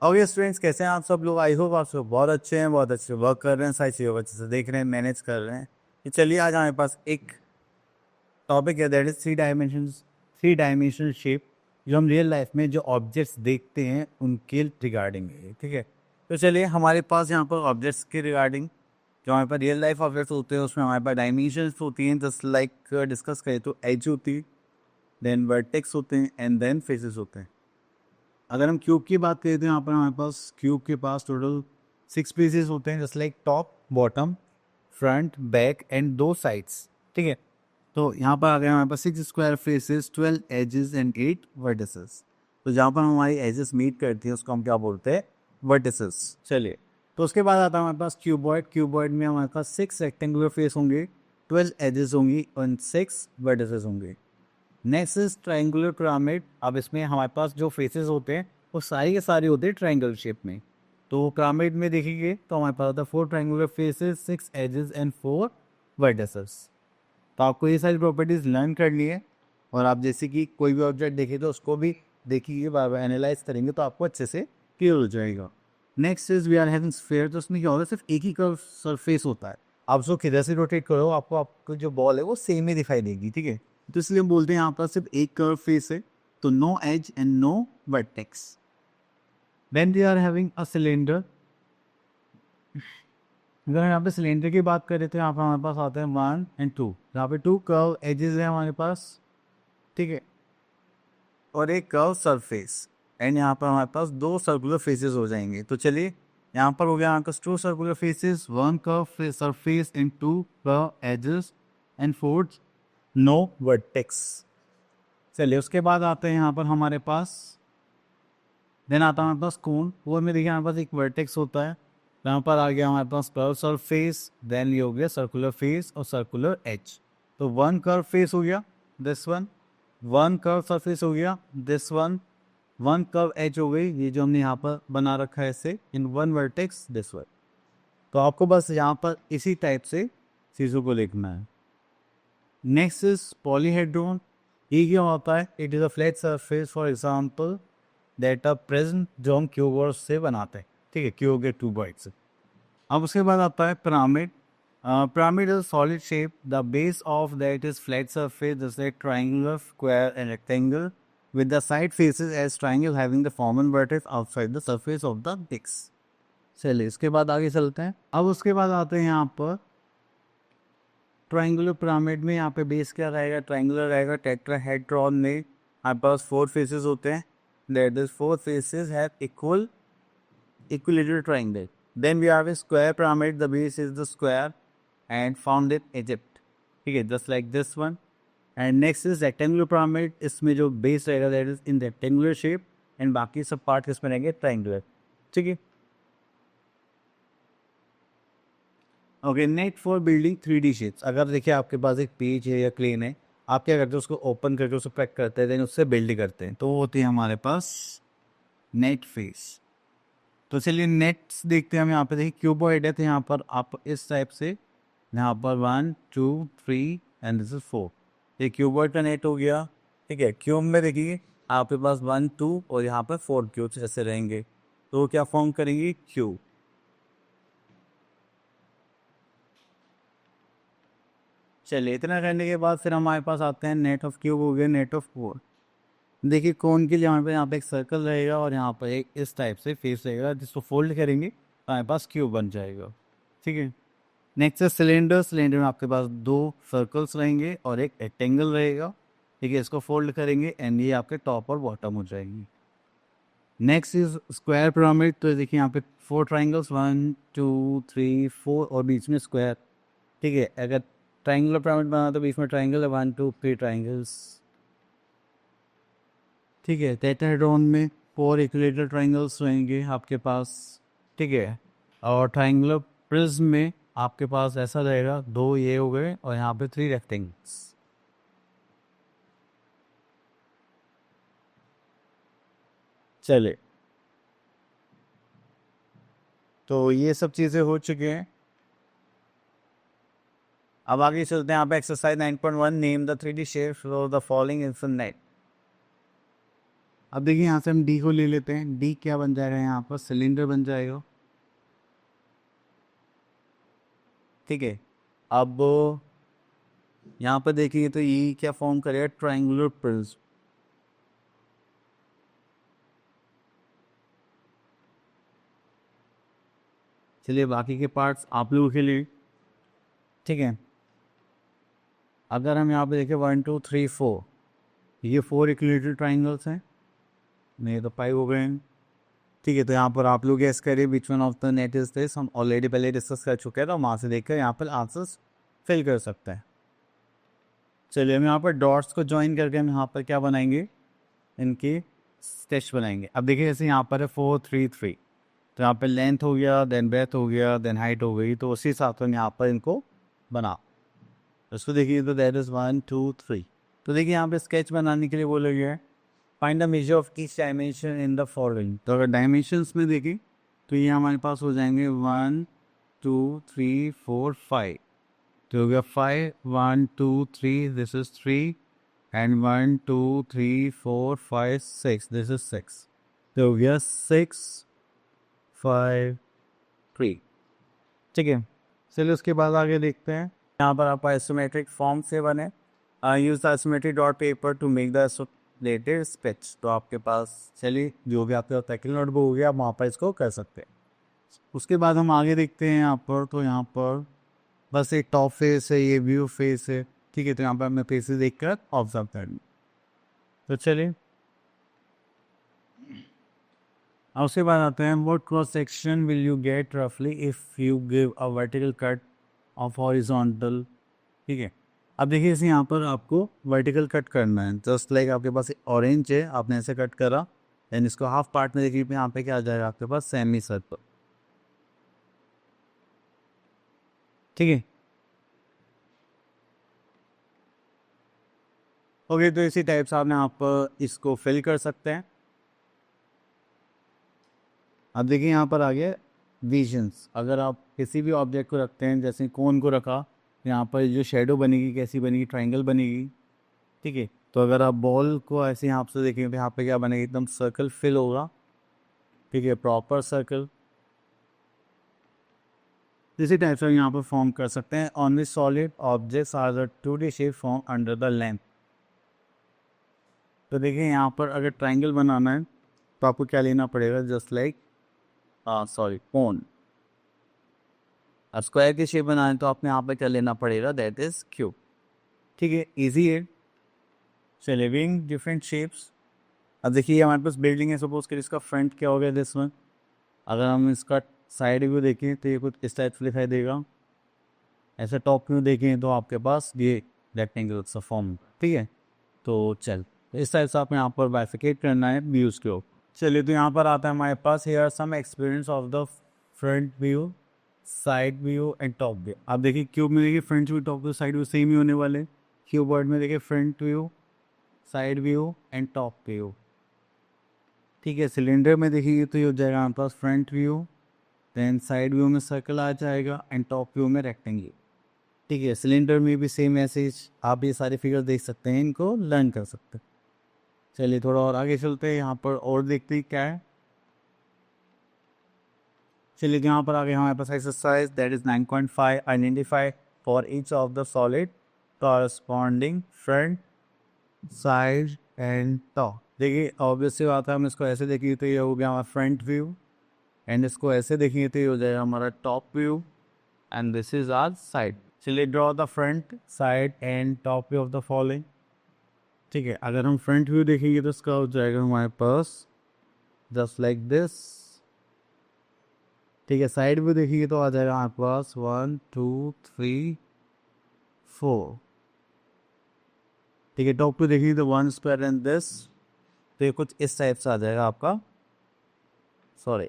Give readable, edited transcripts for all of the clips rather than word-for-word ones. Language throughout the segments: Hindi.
ओके स्टूडेंट्स, कैसे हैं आप सब लोग? आई होप आप सब बहुत अच्छे हैं, बहुत अच्छे वर्क कर रहे हैं, सारी चीज़ों को अच्छे से देख रहे हैं, मैनेज कर रहे हैं। तो चलिए, आज हमारे पास एक टॉपिक है, that is three dimensional shape. जो हम रियल लाइफ में जो ऑब्जेक्ट्स देखते हैं उनके रिगार्डिंग है, ठीक है। तो चलिए, हमारे पास यहाँ पर ऑब्जेक्ट्स के रिगार्डिंग जो हमारे पास रियल लाइफ ऑब्जेक्ट्स होते हैं उसमें हमारे पास डायमेंशंस होती हैं। जस्ट लाइक डिस्कस करें तो एज होती है, देन वर्टेक्स होते हैं, एंड देन फेसेस होते हैं। अगर हम क्यूब की बात करें तो यहाँ पर हमारे पास क्यूब के पास टोटल 6 पीसेस होते हैं, just like top, bottom, front, back and 2 sides, ठीक है। तो यहाँ पर आ गए हमारे पास 6 square faces, 12 edges and 8 vertices. तो जहाँ पर हमारी एजेस मीट करती हैं उसको हम क्या बोलते हैं? वर्टिसेस। चलिए, तो उसके बाद आता है हमारे पास क्यूबॉइड। क्यूबॉइड में हमारे पास 6 रेक्टेंगुलर फेस होंगे, 12 एजेस होंगी और 6 वर्टिसेस होंगे। Next is triangular pyramid. अब इसमें हमारे पास जो फेसेस होते हैं वो सारी के सारे होते हैं ट्राइंगल शेप में। तो पिरामिड में देखेंगे तो हमारे पास होता है 4 triangular faces, 6 edges and 4 vertices. तो आपको ये सारी प्रॉपर्टीज लर्न करनी है, और आप जैसे कि कोई भी ऑब्जेक्ट देखे तो उसको भी देखिए, बार बार एनालाइज करेंगे तो आपको अच्छे से क्लियर हो जाएगा। Next is we are having sphere. तो उसमें क्या होता है, सिर्फ एक ही कर्व सरफेस होता है। आप उसको किधर से रोटेट करो, आपको आपको जो बॉल है वो सेम ही दिखाई देगी, ठीक है। तो इसलिए हम बोलते हैं यहाँ पर सिर्फ एक कर्व फेस है, तो no edge and no vertex. Then we are having a cylinder. अगर हम यहाँ पे सिलेंडर की बात करें तो यहाँ पर हमारे पास आते हैं 1 और 2। यहाँ पे 2 कर्व एजेस है हमारे पास, ठीक है, और एक कर्व सरफेस। एंड यहाँ पर हमारे पास 2 सर्कुलर फेसेस हो जाएंगे। तो चलिए, यहाँ पर हो गया हमारे पास 2 circular faces, 1 curve surface and 2 curve edges and 4 no vertex. चलिए, उसके बाद आते हैं यहाँ पर हमारे पास, देन आता है हमारे पास कोन। वो में देखिए हमारे पास एक वर्टेक्स होता है। यहाँ पर आ गया हमारे पास कर्व सरफेस, देन ये हो गया सर्कुलर फेस और सर्कुलर एज। तो 1 कर्व फेस हो गया, दिस वन। 1 कर्व सरफेस हो गया, दिस वन। 1 कर्व एज हो गई, ये जो हमने यहाँ पर बना रखा है इसे, इन 1 वर्टेक्स, दिस वन। तो आपको बस यहाँ पर इसी टाइप से चीज़ों को लिखना है। Next is polyhedron. ये क्या होता है? It is a flat surface, for example that are present, जो हम क्यूबॉइड से बनाते हैं, ठीक है, क्यूब के 2 बाइट से। अब उसके बाद आता है pyramid. Pyramid is solid shape, the base of that is flat surface, जैसे triangular, square and rectangle, with the side faces as triangle having the common vertex outside the surface of the disc। चलिए, इसके बाद आगे चलते हैं। अब उसके बाद आते हैं यहाँ पर ट्राइंगुलर पिरामिड में। यहाँ पे बेस क्या रहेगा? ट्राइंगुलर रहेगा। टेट्राहेड्रॉन में हमारे पास 4 फेसेस होते हैं, that is 4 faces have equal equilateral triangle. Then we have a square pyramid. The base is the square and found in Egypt. ठीक है, just like this one. And next is rectangular pyramid. इसमें जो base रहेगा that is in rectangular shape and बाकी सब पार्ट किसमें रहेंगे? triangular. ठीक है। Okay, net for building 3D shapes. अगर देखिए आपके पास एक पेज है या प्लेन है, आप क्या करते हैं? उसको ओपन करके उसको पैक करते हैं, देन उससे बिल्ड करते हैं, तो वो होती है हमारे पास नेट फेस। तो चलिए नेट्स देखते हैं हम। यहाँ पे देखिए क्यूबॉइड है, तो यहाँ पर आप इस टाइप से, यहाँ पर 1 2 3 एंड दिस इज 4। ये क्यूबॉइड का नेट हो गया, ठीक है। क्यूब में देखिए आपके पास 1 2 और यहाँ पर 4 क्यूब्स ऐसे रहेंगे, तो क्या फॉर्म करेंगे? क्यूब। चलिए, इतना करने के बाद फिर हमारे पास आते हैं नेट ऑफ क्यूब हो गया, नेट ऑफ 4। देखिए कौन के लिए यहाँ पे एक सर्कल रहेगा और यहाँ पर एक इस टाइप से फेस रहेगा, जिसको फोल्ड करेंगे तो हमारे पास क्यूब बन जाएगा, ठीक है। नेक्स्ट है सिलेंडर। सिलेंडर में आपके पास 2 सर्कल्स रहेंगे और एक रेक्टेंगल रहेगा, ठीक है। इसको फोल्ड करेंगे एंड ये आपके टॉप और बॉटम हो जाएगी। Next is square pyramid. तो देखिए यहाँ पे 4 ट्राइंगल्स, 1 2 3 4 और बीच में स्क्वायर, ठीक है। अगर ट्राइंगुलर पिरामिड बना तो बीच में ट्राइंगल है, 1 2 3 ट्राइंगल्स, ठीक है। टेट्राहेड्रॉन में 4 इक्विलेटरल ट्राइंगल्स रहेंगे आपके पास, ठीक है। और ट्राइंगुलर प्रिज्म में आपके पास ऐसा रहेगा, 2 ये हो गए और यहाँ पे 3 रेक्टेंगल्स। चले, तो ये सब चीज़ें हो चुकी हैं। अब आगे चलते हैं। यहाँ पे exercise 9.1, name the 3D shapes of the following infinite. अब देखिए यहाँ से हम डी को ले लेते हैं। डी क्या बन जाएगा यहाँ पर, सिलेंडर बन जाएगा। ठीक है, अब यहाँ पर देखिए तो ये क्या फॉर्म करेगा, ट्रायंगुलर प्रिज्म। चलिए बाकी के पार्ट्स आप लोगों के लिए। ठीक है, अगर हम यहाँ पे देखें 1 2 3 4, ये 4 इक्विलेटरल ट्राइंगल्स हैं, नहीं तो 5 हो गए हैं। ठीक है, तो यहाँ पर आप लोग गैस करिए which one of the net is this. हम ऑलरेडी पहले डिस्कस कर चुके हैं, तो वहाँ से देखकर यहाँ पर आंसर्स फिल कर सकते हैं। चलिए हम यहाँ पर डॉट्स को ज्वाइन करके हम यहाँ पर क्या बनाएंगे, इनकी स्केच बनाएंगे। अब देखिए जैसे यहाँ पर है 4 3 3, तो यहाँ पर लेंथ हो गया, देन ब्रेथ हो गया, देन हाइट हो गई, तो उसी हिसाब से हम यहाँ पर इनको बना। इसको देखिए तो दैट इज़ 1 2 3। तो देखिए यहाँ पे स्केच बनाने के लिए बोला गया है find the measure of each dimension in the following. तो अगर डायमेंशंस में देखिए तो ये हमारे पास हो जाएंगे 1 2 3 4 5। तो हो गया 5 1 2 3, this is 3, and 1 2 3 4 5 6, this is 6। तो हो गया 6 5 3। ठीक है, चलिए उसके बाद आगे देखते हैं। यहाँ पर आपका आइसोमेट्रिक फॉर्म से बने, use isometric dot paper two make the isolated sketch. तो आपके पास चलिए जो भी आपके टेक्निकल नोटबुक हो गया आप वहाँ पर इसको कर सकते हैं। उसके बाद हम आगे देखते हैं यहाँ पर, तो यहाँ पर बस एक टॉप फेस है, ये व्यू फेस है। ठीक है, तो यहाँ पर हमें फेसेस देख कर ऑब्जर्व करना। तो चलिए अब उसके बाद आते हैं what cross section will you get रफली if you give a vertical cut of horizontal. ठीक है, अब देखिए इसे यहाँ पर आपको वर्टिकल कट करना है। जस्ट लाइक आपके पास ऑरेंज है, आपने ऐसे कट करा, देन इसको हाफ पार्ट में देखिए यहाँ पे क्या आ जाएगा आपके पास, सेमी सर्कल। ठीक है, ओके, तो इसी टाइप से आपने आप इसको फिल कर सकते हैं। अब देखिए यहाँ पर आ गया विजन्स। अगर आप किसी भी ऑब्जेक्ट को रखते हैं, जैसे कोन को रखा, यहाँ पर जो शेडो बनेगी कैसी बनेगी, ट्रायंगल बनेगी। ठीक है, तो अगर आप बॉल को ऐसे यहाँ से देखेंगे तो यहाँ पे क्या बनेगा, एकदम सर्कल फिल होगा। ठीक है, प्रॉपर सर्कल। इसी टाइप से यहाँ पर फॉर्म कर सकते हैं। On this solid objects are the 2D shape form under the lamp. तो देखिए यहाँ पर अगर ट्रायंगल बनाना है तो आपको क्या लेना पड़ेगा, जस्ट लाइक कोन। अब स्क्वायर की शेप बनाए तो आपने यहाँ पे क्या लेना पड़ेगा, दैट इज क्यूब। ठीक है, इजी है। चलिए विंग डिफरेंट शेप्स। अब देखिए हमारे पास बिल्डिंग है, सपोज करिए इसका फ्रंट क्या हो गया, दिस वन। अगर हम इसका साइड व्यू देखें तो ये कुछ इस टाइप से दिखाई देगा। ऐसे टॉप व्यू देखें तो आपके पास ये रेक्टेंगल सा फॉर्म। ठीक है, तो चल इस टाइप से आप यहाँ पर बाइफिकेट करना है व्यूज़ के ऊपर। चलिए तो यहाँ पर आता है हमारे पास here some experience of the front view, side view and top view. आप देखिए क्यूब में देखिए front view top view side view same ही होने वाले। क्यूब वर्ड में देखिए front view, side view and top view. ठीक है, सिलेंडर में देखिए तो ये हो जाएगा हमारे पास front view, then side view में सर्कल आ जाएगा एंड टॉप व्यू में रेक्टेंगल। ठीक है, सिलेंडर में भी सेम मैसेज। आप ये सारे फिगर देख सकते हैं, इनको लर्न कर सकते हैं। चलिए थोड़ा और आगे चलते हैं, यहाँ पर और देखते हैं क्या है। चलिए यहाँ पर आगे हमारे पास exercise that is 9.5 identify for each of the solid corresponding front, side and top. देखिए ऑब्वियसली बात है, हम इसको ऐसे देखिए तो ये हो गया हमारा फ्रंट व्यू, एंड इसको ऐसे देखिए तो ये हो जाएगा हमारा top view, and this is our side. चलिए draw the front, side and top view of the following. ठीक है, अगर हम फ्रंट व्यू देखेंगे तो इसका हो जाएगा हमारे पास जस्ट लाइक दिस। ठीक है, साइड व्यू देखिए तो आ जाएगा हमारे पास 1 2 3 4। ठीक है, टॉप व्यू देखिए तो 1 स्क्वायर एंड दिस। तो ये कुछ इस टाइप से आ जाएगा आपका, सॉरी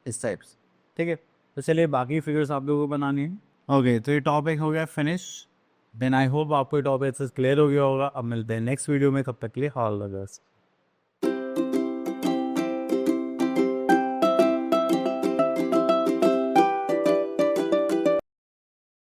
इस टाइप से। ठीक है, तो चलिए बाकी फिगर्स आप लोगों को बनानी है। ओके, तो ये टॉपिक हो गया फिनिश। देन आई होप आपको ये टॉपिक क्लियर हो गया होगा। अब मिलते हैं नेक्स्ट वीडियो में, तब तक के लिए ऑल द बेस्ट।